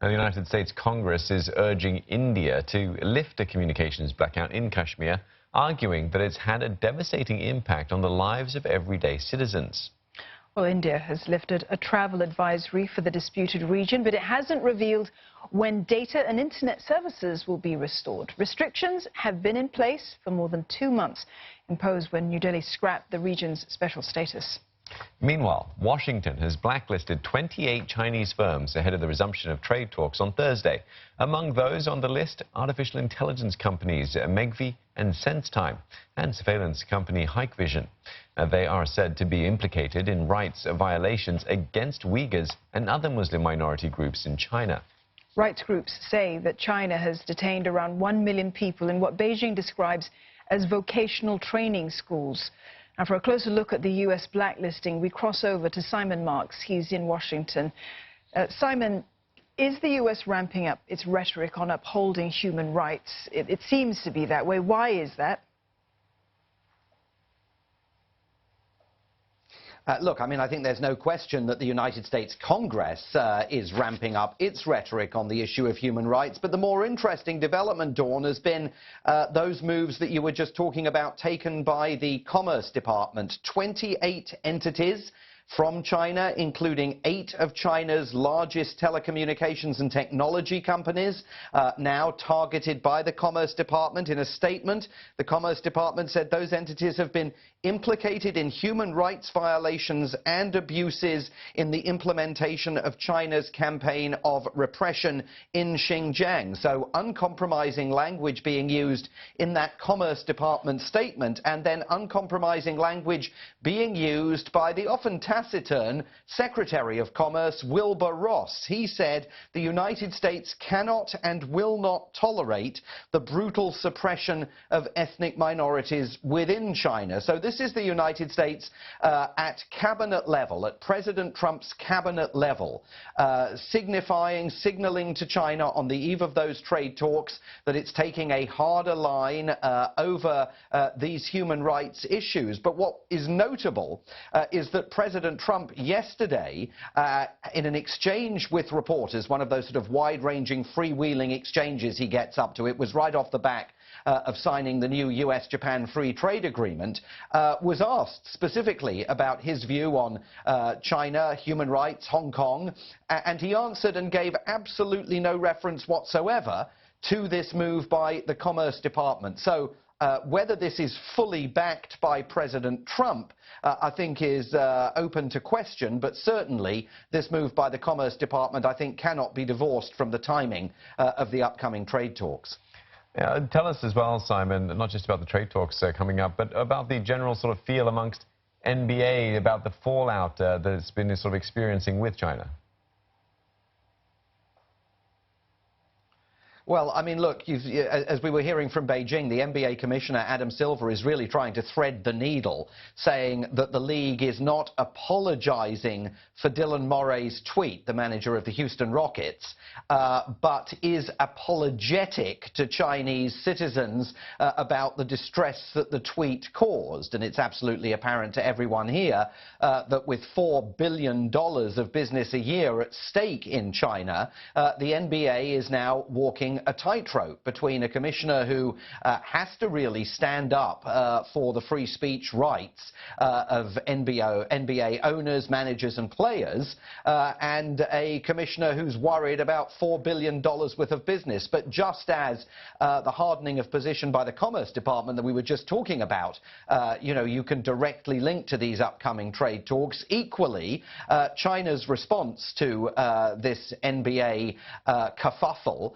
The United States Congress is urging India to lift a communications blackout in Kashmir, arguing that it's had a devastating impact on the lives of everyday citizens. Well, India has lifted a travel advisory for the disputed region, but it hasn't revealed when data and internet services will be restored. Restrictions have been in place for more than 2 months, imposed when New Delhi scrapped the region's special status. Meanwhile, Washington has blacklisted 28 Chinese firms ahead of the resumption of trade talks on Thursday. Among those on the list, artificial intelligence companies Megvii and SenseTime and surveillance company Hikvision. They are said to be implicated in rights violations against Uighurs and other Muslim minority groups in China. Rights groups say that China has detained around 1 million people in what Beijing describes as vocational training schools. Now, for a closer look at the U.S. blacklisting, we cross over to Simon Marks. He's in Washington. Simon, is the U.S. ramping up its rhetoric on upholding human rights? It seems to be that way. Why is that? Look, I mean, I think there's no question that the United States Congress is ramping up its rhetoric on the issue of human rights. But the more interesting development, Dawn, has been those moves that you were just talking about taken by the Commerce Department. 28 entities from China, including 8 of China's largest telecommunications and technology companies, now targeted by the Commerce Department. In a statement, the Commerce Department said those entities have been implicated in human rights violations and abuses in the implementation of China's campaign of repression in Xinjiang. So uncompromising language being used in that Commerce Department statement, and then uncompromising language being used by the often taciturn Secretary of Commerce, Wilbur Ross. He said the United States cannot and will not tolerate the brutal suppression of ethnic minorities within China. So this is the United States at cabinet level, at President Trump's cabinet level, signaling to China on the eve of those trade talks that it's taking a harder line over these human rights issues. But what is notable is that President Trump yesterday, in an exchange with reporters, one of those sort of wide-ranging, freewheeling exchanges he gets up to, it was right off the back of signing the new US-Japan free trade agreement, was asked specifically about his view on China, human rights, Hong Kong, and he answered and gave absolutely no reference whatsoever to this move by the Commerce Department. So whether this is fully backed by President Trump, I think is open to question, but certainly this move by the Commerce Department, I think, cannot be divorced from the timing of the upcoming trade talks. Tell us as well, Simon, not just about the trade talks coming up, but about the general sort of feel amongst NBA about the fallout that it's been sort of experiencing with China. Well, I mean, look, as we were hearing from Beijing, the NBA Commissioner, Adam Silver, is really trying to thread the needle, saying that the league is not apologizing for Dylan Morey's tweet, the manager of the Houston Rockets, but is apologetic to Chinese citizens about the distress that the tweet caused. And it's absolutely apparent to everyone here that with $4 billion of business a year at stake in China, the NBA is now walking a tightrope between a commissioner who has to really stand up for the free speech rights of NBA owners, managers and players, and a commissioner who's worried about $4 billion worth of business. But just as the hardening of position by the Commerce Department that we were just talking about, you can directly link to these upcoming trade talks. Equally, China's response to this NBA kerfuffle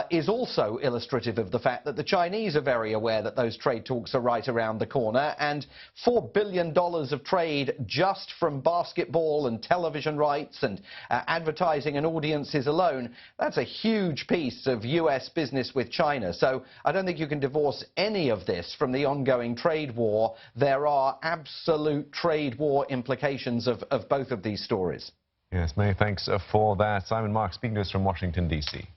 is also illustrative of the fact that the Chinese are very aware that those trade talks are right around the corner, and $4 billion of trade just from basketball and television rights and advertising and audiences alone, that's a huge piece of US business with China. So I don't think you can divorce any of this from the ongoing trade war. There are absolute trade war implications of both of these stories. Yes, many thanks for that. Simon Marks speaking to us from Washington, D.C.